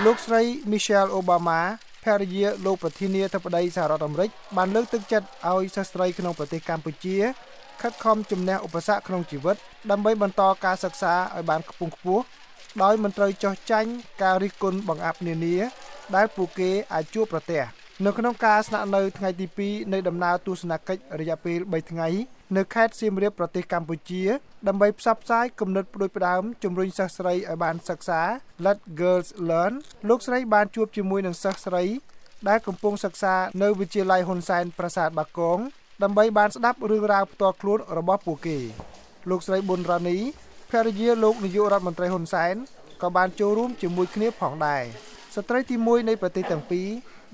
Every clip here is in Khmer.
លោកស្រី Michelle Obama ភរិយាលោកប្រធានាធិបតីសហរដ្ឋអាមេរិកបានលើកទឹកចិត្តឲ្យសិស្សស្រីក្នុងប្រទេសកម្ពុជាខិតខំជំនះឧបសគ្គក្នុងជីវិតដើម្បីបន្តការសិក្សាឲ្យបានខ្ពង់ខ្ពស់ដោយមិនត្រូវចោះចាញ់ការរិះគន់បង្អាប់នានាដែលពួកគេអាចជួបប្រទះនៅក្នុងការស្នាក់នៅថ្ងៃទី2នៃដំណើរទស្សនកិច្ចរយៈពេល3ថ្ងៃនៅខេត្តសៀមរាបប្រទេសកម្ពុជាដើម្បីផ្សព្វផ្សាយគំនិតផ្ដួចផ្ដើមជំរុញសិស្សស្រីឲ្យបានសិក្សា Let Girls Learn លោកស្រីបានជួបជាមួយនឹងសិស្សស្រីដែលកំពុងសិក្សានៅវិទ្យាល័យហ៊ុនសែនប្រាសាទបាគងដើម្បីបានស្ដាប់រឿងរ៉ាវផ្ទាល់ខ្លួនរបស់ពួកគេលោកស្រីប៊ុនរ៉ានីភរិយាលោកនាយករដ្ឋមន្ត្រីហ៊ុនសែនក៏បានចូលរួមជាមួយគ្នាផងដែរស្ត្រីទី1នៃប្រទេសទាំងពីរ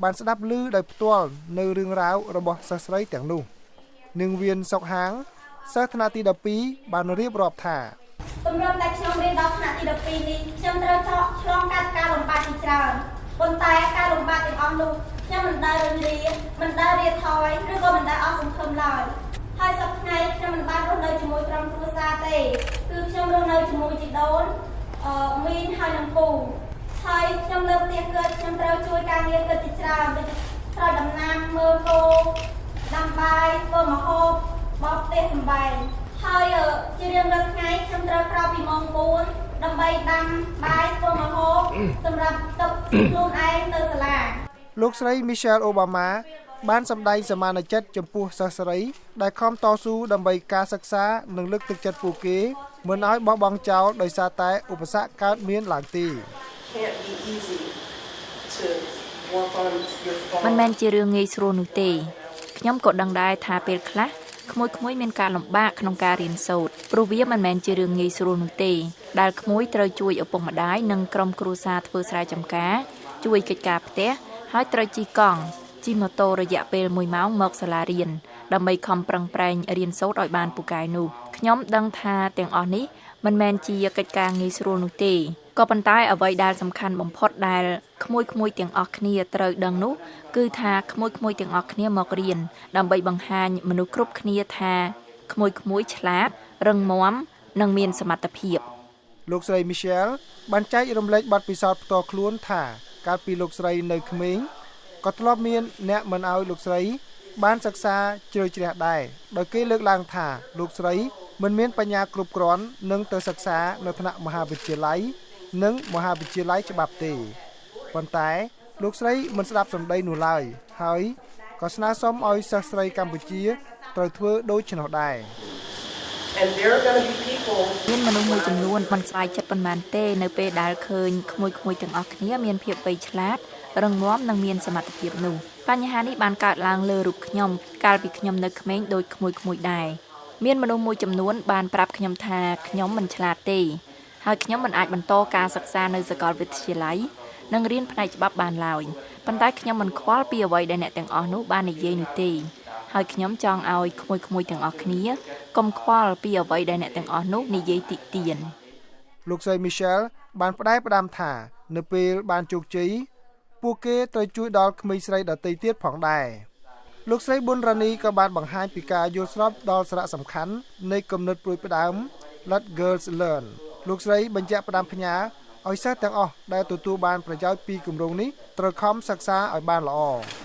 បានស្ដាប់ឮដោយផ្ទាល់នៅរឿងរ៉ាវរបស់សិស្សស្រីទាំងនោះនឹងវៀនសុកហាងសិស្សថ្នាក់ទី12បានរៀបរាប់ថាគម្រោងដែលខ្ញុំរៀនដល់ថ្នាក់ទី12នេះខ្ញុំត្រូវឆ្លងកាត់ការលំបាកជាច្រើនប៉ុន្តែការលំបាកទាំងអស់នោះខ្ញុំមិនដែលរំលាមិនដែលរាថយឬក៏មិនដែលអស់សង្ឃឹមឡើយហើយសប្តាហ៍ថ្ងៃខ្ញុំមិនបានរស់នៅជាមួយក្រុមគ្រួសារទេគឺខ្ញុំរស់នៅជាមួយជីដូនមីនហើយនឹងពូហើយខ្ញុំលើផ្ទះគាត់ខ្ញុំត្រូវជួយការងារគាត់ជាច្រើនដូចស្រោចដំណាំមើលគោដាំបាយធ្វើម្ហូបបោសផ្ទះសម្បែងហើយជារៀងរាល់ថ្ងៃខ្ញុំត្រូវក្រោកពីម៉ោង4ដើម្បីដាំបាយធ្វើម្ហូបសម្រាប់ទឹកខ្លួនឯងទៅសាលាលោកស្រី Michelle Obama បានសម្ដែងសមានចិត្តចំពោះសិស្សស្រីដែលខំតស៊ូដើម្បីការសិក្សានិងលើកទឹកចិត្តពួកគេមិនឲ្យបោះបង់ចោលដោយសារតែឧបសគ្គកើតមានឡើងទេមិនមែនជារឿងងាយស្រួលនោះទេខ្ញុំក៏ដឹងដែរថាពេលខ្លះក្មួយៗមានការលំបាកក្នុងការរៀនសូត្រព្រោះវាមិនមែនជារឿងងាយស្រួលនោះទេដែលក្មួយត្រូវជួយឪពុកម្ដាយនិងក្រុមគ្រួសារធ្វើស្រែចម្ការជួយកិច្ចការផ្ទះហើយត្រូវជិះកង់ជិះម៉ូតូរយៈពេល1ម៉ោងមកសាលារៀនដើម្បីខំប្រឹងប្រែងរៀនសូត្រឲ្យបានពូកែនោះខ្ញុំដឹងថាទាំងអស់នេះមិនមែនជាកិច្ចការងាយស្រួលនោះទេក៏ប៉ុន្តែអ្វីដែលសំខាន់បំផុតដែលក្មួយៗទាំងអស់គ្នាត្រូវដឹងនោះគឺថាក្មួយៗទាំងអស់គ្នាមករៀនដើម្បីបង្ហាញមនុស្សគ្រប់គ្នាថាក្មួយៗឆ្លាតរឹងមាំនិងមានសមត្ថភាពលោកស្រី Michelle បានចែករំលែកបទពិសោធន៍ផ្ទាល់ខ្លួនថាកាលពីលោកស្រីនៅក្មេងក៏ធ្លាប់មានអ្នកមិនឲ្យលោកស្រីបានសិក្សាជ្រៅជ្រះដែរដោយគេលើកឡើងថាលោកស្រីមិនមានបញ្ញាគ្រប់គ្រាន់នឹងទៅសិក្សានៅថ្នាក់មហាវិទ្យាល័យនិងមហាវិទ្យាល័យច្បាប់ទេប៉ុន្តែលោកស្រីមិនស្ដាប់សម្ដីនោះឡើយហើយក៏ស្នើសុំឲ្យសិស្សស្រីកម្ពុជាត្រូវធ្វើដូច្នោះដែរមានមនុស្សមួយចំនួនមិនស្បាយចិត្តប៉ុន្មានទេនៅពេលដែលឃើញក្មួយៗទាំងអស់គ្នាមានភាពវៃឆ្លាតរឹងមាំនិងមានសមត្ថភាពនោះបញ្ហានេះបានកើតឡើងលើរូបខ្ញុំកាលពីខ្ញុំនៅក្មេងដូចក្មួយៗដែរមានមនុស្សមួយចំនួនបានប្រាប់ខ្ញុំថាខ្ញុំមិនឆ្លាតទេហើយខ្ញុំមិនអាចបន្តការសិក្សានៅសាកលវិទ្យាល័យនិងរៀនផ្នែកច្បាប់បានឡើយប៉ុន្តែខ្ញុំមិនខ្វល់ពីអ្វីដែលអ្នកទាំងអស់នោះបាននិយាយនោះទេហើយខ្ញុំចង់ឲ្យក្មួយៗទាំងអស់គ្នាកុំខ្វល់ពីអ្វីដែលអ្នកទាំងអស់នោះនិយាយតិទៀនលោកស្រី Michelle បានផ្ដាំផ្ដាំថានៅពេលបានជោគជ័យពួកគេត្រូវជួយដល់ក្មេងស្រីដទៃទៀតផងដែរលោកស្រីប៊ុនរ៉ានីក៏បានបង្ហាញពីការយល់ស្របដល់សារៈសំខាន់នៃគំនិតព្រួយផ្ដើម Let Girls Learn លោកស្រីបញ្ជាក់ផ្ដាំផ្ញើឲ្យសិស្សទាំងអស់ដែលទទួលបានប្រយោជន៍ពីគម្រោងនេះត្រូវខំសិក្សាឲ្យបានល្អ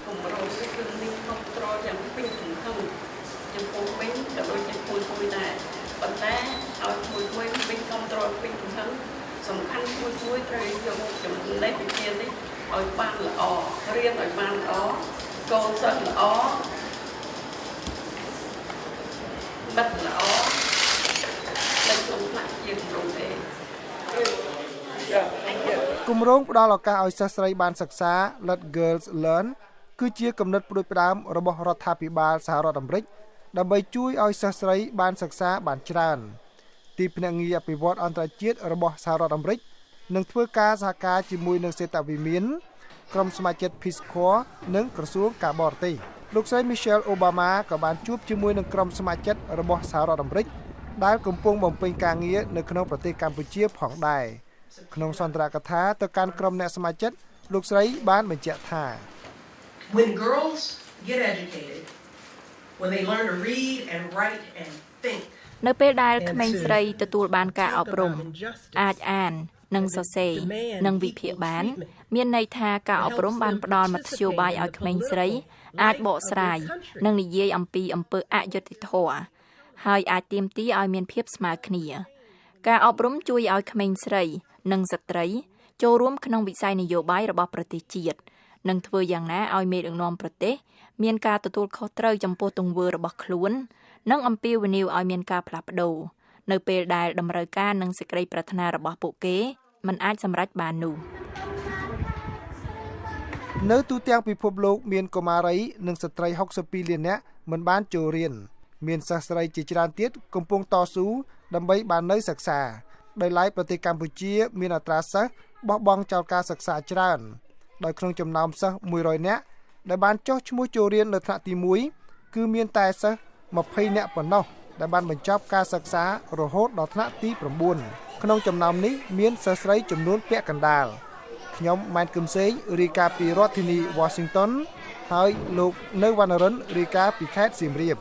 គម្រោងនេះគឺមានគ្រប់គ្រងយ៉ាងពេញសង្ឃឹមចំពោះពេញក៏ដូចជាមួយដែរប៉ុន្តែឲ្យមួយពេញគ្រប់គ្រងពេញសង្ឃឹមសំខាន់មួយត្រូវយកចំណេះវិជ្ជានេះឲ្យបានល្អរៀនឲ្យបានល្អកូនសិស្សល្អមិត្តល្អមិនក្នុងផ្នែកជាគម្រោងទេគម្រោងផ្ដល់ឱកាសឲ្យសិស្សស្រីបានសិក្សា Let Girls Learn គឺជាគំនិតផ្ដួចផ្ដើមរបស់រដ្ឋាភិបាលសហរដ្ឋអាមេរិកដើម្បីជួយឲ្យសិស្សស្រីបានសិក្សាបានច្រើនទីភ្នាក់ងារអភិវឌ្ឍអន្តរជាតិរបស់សហរដ្ឋអាមេរិកនឹងធ្វើការសហការជាមួយនឹងសេតវិមានក្រុមសមាជិក Peace Corps និងក្រសួងការបរទេសលោកស្រី Michelle Obama ក៏បានជួបជាមួយនឹងក្រុមសមាជិករបស់សហរដ្ឋអាមេរិកដែលកំពុងបំពេញការងារនៅក្នុងប្រទេសកម្ពុជាផងដែរក្នុងសន្ទរកថាទៅកាន់ក្រុមអ្នកសមាជិកលោកស្រីបានបញ្ជាក់ថា When girls get educated when they learn to read and write and think នៅពេលដែលក្មេងស្រីទទួលបានការអប់រំអាចអាននិងសរសេរនិងវិភាគបាន មានន័យថាការអប់រំបានផ្ដល់មធ្យោបាយឲ្យក្មេងស្រីអាចបកស្រាយនិងនិយាយអំពីអំពើអយុត្តិធម៌ហើយអាចទាមទារឲ្យមានភាពស្មើគ្នាការអប់រំជួយឲ្យក្មេងស្រីនិងស្ត្រីចូលរួមក្នុងវិស័យនយោបាយរបស់ប្រទេសជាតិនិងធ្វើយ៉ាងណាឲ្យមេដឹកនាំប្រទេសមានការទទួលខុសត្រូវចំពោះទង្វើរបស់ខ្លួននិងអំពាវនាវឲ្យមានការផ្លាស់ប្ដូរនៅពេលដែលតម្រូវការនិងសេចក្តីប្រាថ្នារបស់ពួកគេមិនអាចសម្រេចបាននោះនៅទូទាំងពិភពលោកមានកុមារីនិងស្ត្រី62លាននាក់មិនបានចូលរៀនមានសិស្សស្រីជាច្រើនទៀតកំពុងតស៊ូដើម្បីបាននៅសិក្សាដោយឡែកប្រទេសកម្ពុជាមានអត្រាសិស្សបោះបង់ចោលការសិក្សាច្រើនដោយក្នុងចំណោមសិស្ស100នាក់ដែលបានចុះឈ្មោះចូលរៀននៅថ្នាក់ទី1គឺមានតែសិស្ស20នាក់ប៉ុណ្ណោះដែលបានបញ្ចប់ការសិក្សារហូតដល់ថ្នាក់ទី9ក្នុងចំណោមនេះមានសិស្សស្រីចំនួនពាក់កណ្ដាលខ្ញុំម៉ែនគឹមសេងរាយការណ៍ពីរដ្ឋធានី Washington ហើយលោកនៅវណ្ណរិនរាយការណ៍ពីខេត្តសៀមរាប